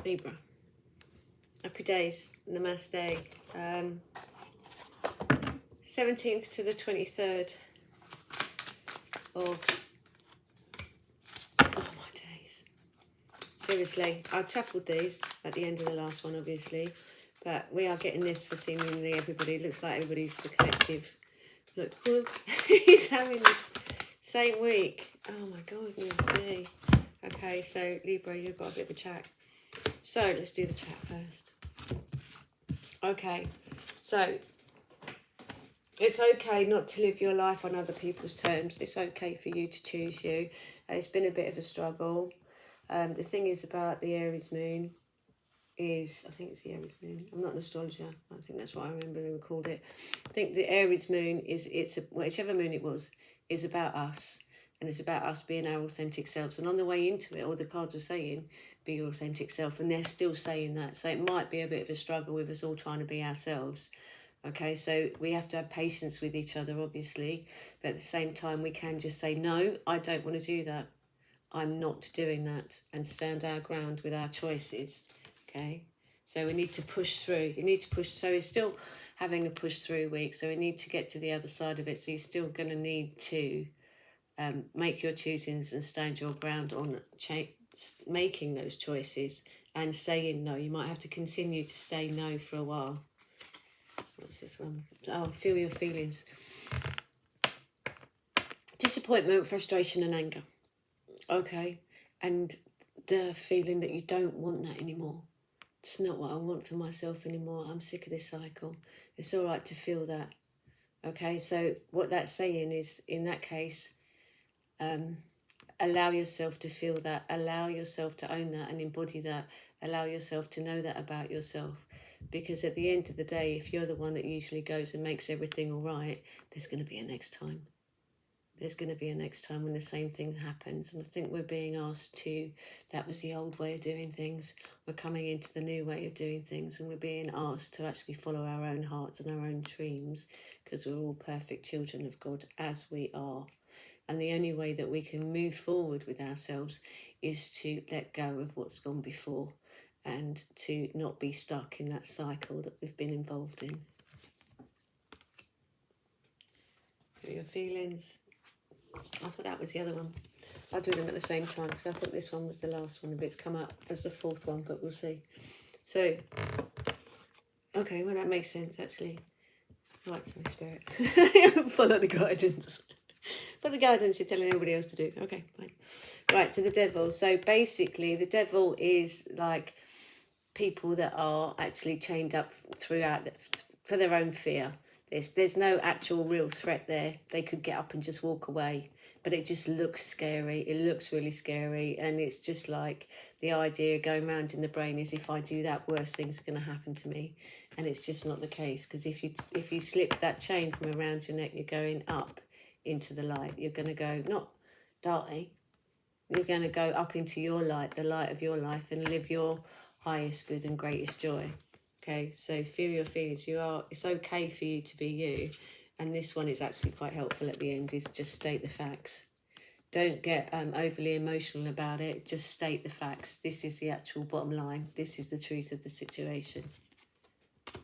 Libra. Happy days. Namaste. 17th to the 23rd of... Oh my days. Seriously, I shuffled these at the end of the last one, obviously. But we are getting this for seemingly everybody. It looks like everybody's the collective. Look, he's having this same week. Oh my goodness me. Okay, so Libra, you've got a bit of a chat. So let's do the chat first. Okay, so it's okay not to live your life on other people's terms. It's okay for you to choose you. It's been a bit of a struggle. The thing is about the Aries moon is, I think it's the Aries moon. I'm not an astrologer. I think that's what I remember they were called it. I think the Aries moon is, whichever moon it was, is about us. And it's about us being our authentic selves. And on the way into it, all the cards are saying, be your authentic self. And they're still saying that. So it might be a bit of a struggle with us all trying to be ourselves. Okay, so we have to have patience with each other, obviously. But at the same time, we can just say, no, I don't want to do that. I'm not doing that. And stand our ground with our choices. Okay, so we need to push through. You need to push. So we're still having a push through week. So we need to get to the other side of it. So you're still going to need to make your choosings and stand your ground on making those choices and saying no. You might have to continue to say no for a while. What's this one? Oh, feel your feelings. Disappointment, frustration and anger. Okay, and the feeling that you don't want that anymore. It's not what I want for myself anymore. I'm sick of this cycle. It's all right to feel that. Okay, so what that's saying is, in that case, allow yourself to feel that. Allow yourself to own that and embody that. Allow yourself to know that about yourself. Because at the end of the day, if you're the one that usually goes and makes everything all right, there's going to be a next time. There's going to be a next time when the same thing happens. And I think we're being asked to, that was the old way of doing things. We're coming into the new way of doing things, and we're being asked to actually follow our own hearts and our own dreams, because we're all perfect children of God as we are. And the only way that we can move forward with ourselves is to let go of what's gone before and to not be stuck in that cycle that we've been involved in. Feel your feelings. I thought that was the other one. I'll do them at the same time because I thought this one was the last one. But it's come up as the fourth one, but we'll see. So, okay, well that makes sense actually. Right, my spirit. Follow the guidance. Follow the guidance you're telling everybody else to do. Okay, fine. Right, so the devil. So basically the devil is like people that are actually chained up throughout for their own fear. There's no actual real threat there. They could get up and just walk away, but it just looks scary. It looks really scary, and it's just like the idea going around in the brain is, if I do that, worse things are going to happen to me, and it's just not the case. Because if you slip that chain from around your neck, you're going up into the light. You're going to go, not die. You're going to go up into your light, the light of your life, and live your highest good and greatest joy. Okay, so feel your feelings. It's okay for you to be you. And this one is actually quite helpful at the end, is just state the facts. Don't get overly emotional about it. Just state the facts. This is the actual bottom line. This is the truth of the situation.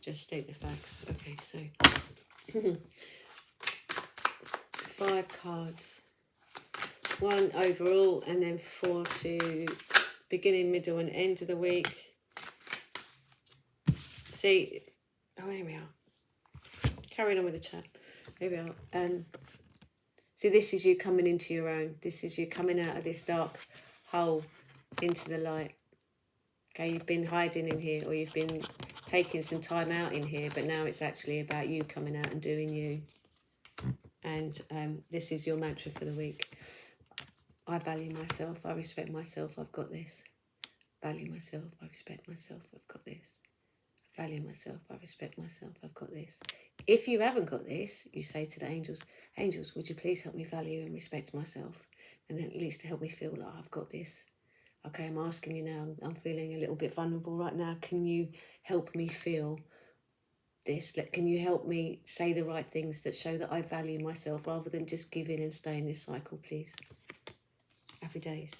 Just state the facts. Okay, so 5 cards. 1 overall, and then 4 to beginning, middle and end of the week. See, oh, here we are. Carrying on with the chat. Here we are. So this is you coming into your own. This is you coming out of this dark hole into the light. Okay, you've been hiding in here, or you've been taking some time out in here, but now it's actually about you coming out and doing you. And this is your mantra for the week. I value myself. I respect myself. I've got this. Value myself. I respect myself. I've got this. Value myself, I respect myself, I've got this. If you haven't got this, you say to the angels, angels, would you please help me value and respect myself? And at least help me feel like I've got this. Okay, I'm asking you now, I'm feeling a little bit vulnerable right now. Can you help me feel this? Can you help me say the right things that show that I value myself rather than just give in and stay in this cycle, please? Happy days.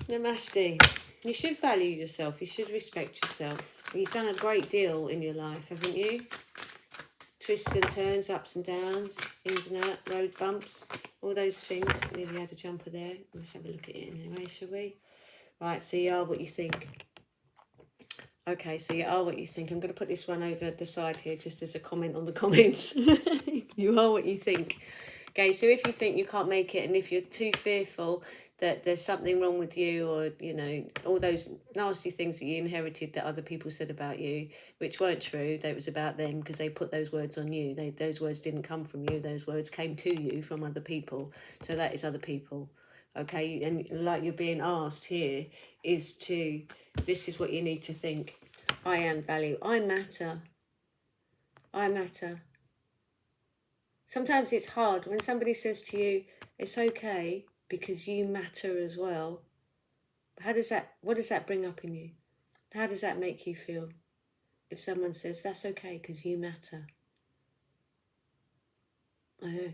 Namaste. You should value yourself. You should respect yourself. You've done a great deal in your life, haven't you? Twists and turns, ups and downs, ins and outs, road bumps, all those things. Nearly had a jumper there. Let's have a look at it anyway, shall we? Right, so you are what you think. Okay, so you are what you think. I'm going to put this one over the side here just as a comment on the comments. You are what you think. Okay, so if you think you can't make it, and if you're too fearful that there's something wrong with you, or, you know, all those nasty things that you inherited that other people said about you, which weren't true, that was about them because they put those words on you. Those words didn't come from you. Those words came to you from other people. So that is other people. Okay, and like you're being asked here is to, this is what you need to think. I am value. I matter. I matter. Sometimes it's hard when somebody says to you, it's okay because you matter as well. What does that bring up in you? How does that make you feel? If someone says, that's okay because you matter. I know.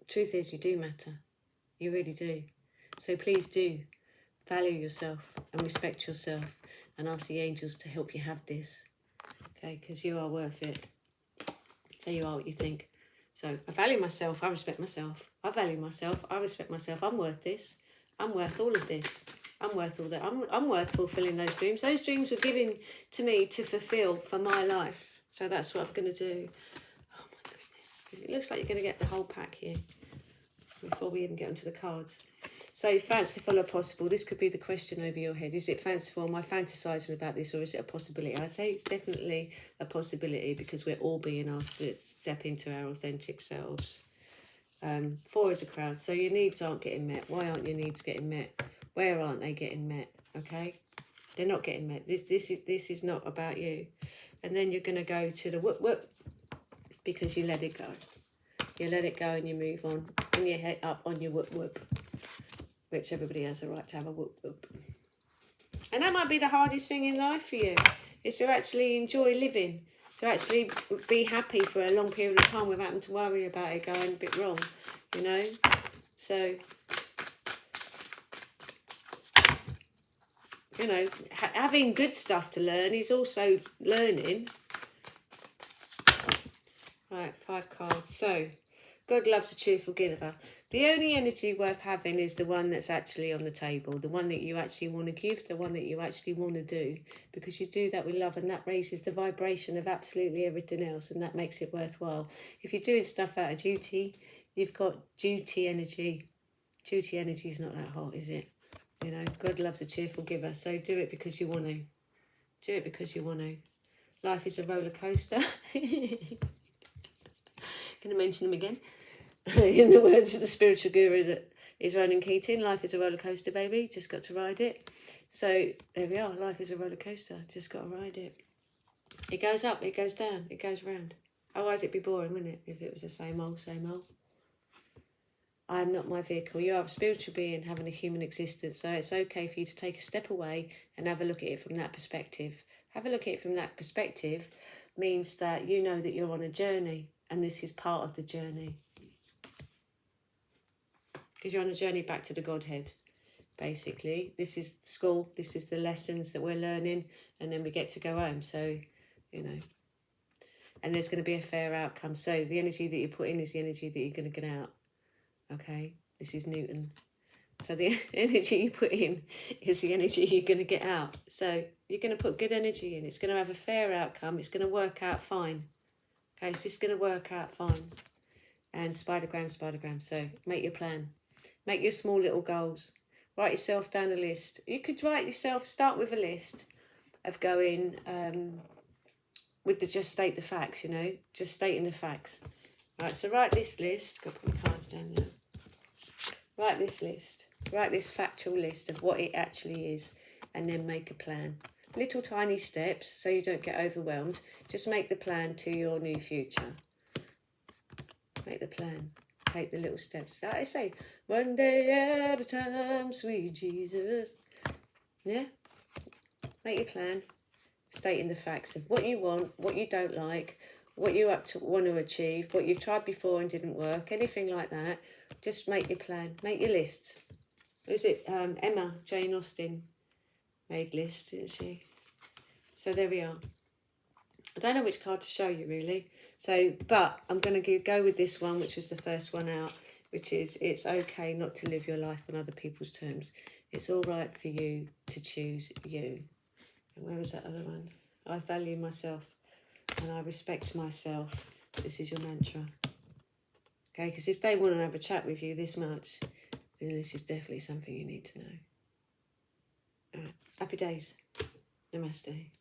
Truth is, you do matter. You really do. So please do value yourself and respect yourself and ask the angels to help you have this. Okay, because you are worth it. So you are what you think. So I value myself, I respect myself. I value myself, I respect myself. I'm worth this. I'm worth all of this. I'm worth all that. I'm worth fulfilling those dreams. Those dreams were given to me to fulfill for my life. So that's what I'm going to do. Oh my goodness. It looks like you're going to get the whole pack here before we even get onto the cards. So fanciful or possible, this could be the question over your head. Is it fanciful? Am I fantasising about this, or is it a possibility? I say it's definitely a possibility because we're all being asked to step into our authentic selves. 4 is a crowd. So your needs aren't getting met. Why aren't your needs getting met? Where aren't they getting met? Okay? They're not getting met. This is not about you. And then you're going to go to the whoop whoop because you let it go. You let it go and you move on. And you head up on your whoop whoop, which everybody has a right to have a whoop whoop. And that might be the hardest thing in life for you, is to actually enjoy living, to actually be happy for a long period of time without having to worry about it going a bit wrong, you know? So, you know, having good stuff to learn is also learning. Right, 5 cards. So, God loves a cheerful giver. The only energy worth having is the one that's actually on the table, the one that you actually want to give, the one that you actually want to do, because you do that with love and that raises the vibration of absolutely everything else, and that makes it worthwhile. If you're doing stuff out of duty, you've got duty energy. Duty energy is not that hot, is it? You know, God loves a cheerful giver, so do it because you want to. Do it because you want to. Life is a roller coaster. Going to mention them again. In the words of the spiritual guru that is Ronan Keating, life is a roller coaster, baby. Just got to ride it. So there we are. Life is a roller coaster. Just got to ride it. It goes up, it goes down, it goes round. Otherwise it'd be boring, wouldn't it? If it was the same old, same old. I am not my vehicle. You are a spiritual being having a human existence. So it's okay for you to take a step away and have a look at it from that perspective. Have a look at it from that perspective means that you know that you're on a journey, and this is part of the journey. Because you're on a journey back to the Godhead, basically. This is school, this is the lessons that we're learning, and then we get to go home. So, you know, and there's going to be a fair outcome. So the energy that you put in is the energy that you're going to get out. Okay, this is Newton. So the energy you put in is the energy you're going to get out. So you're going to put good energy in. It's going to have a fair outcome. It's going to work out fine. Okay, so it's going to work out fine. And spidergram. So make your plan. Make your small little goals. Write yourself down a list. You could start with a list of going with the just state the facts, you know, just stating the facts. Right, so write this list. Got to put my cards down now. Write this list. Write this factual list of what it actually is, and then make a plan. Little tiny steps so you don't get overwhelmed. Just make the plan to your new future. Make the plan. Take the little steps. Like I say, one day at a time, sweet Jesus. Yeah? Make your plan. Stating the facts of what you want, what you don't like, what you want to achieve, what you've tried before and didn't work, anything like that. Just make your plan. Make your lists. Is it Emma Jane Austen? made list, didn't she? So there we are. I don't know which card to show you, really. So, but I'm going to go with this one, which was the first one out, which is, it's okay not to live your life on other people's terms. It's all right for you to choose you. And where was that other one? I value myself and I respect myself. This is your mantra. Okay, because if they want to have a chat with you this much, then this is definitely something you need to know. All right, happy days. Namaste.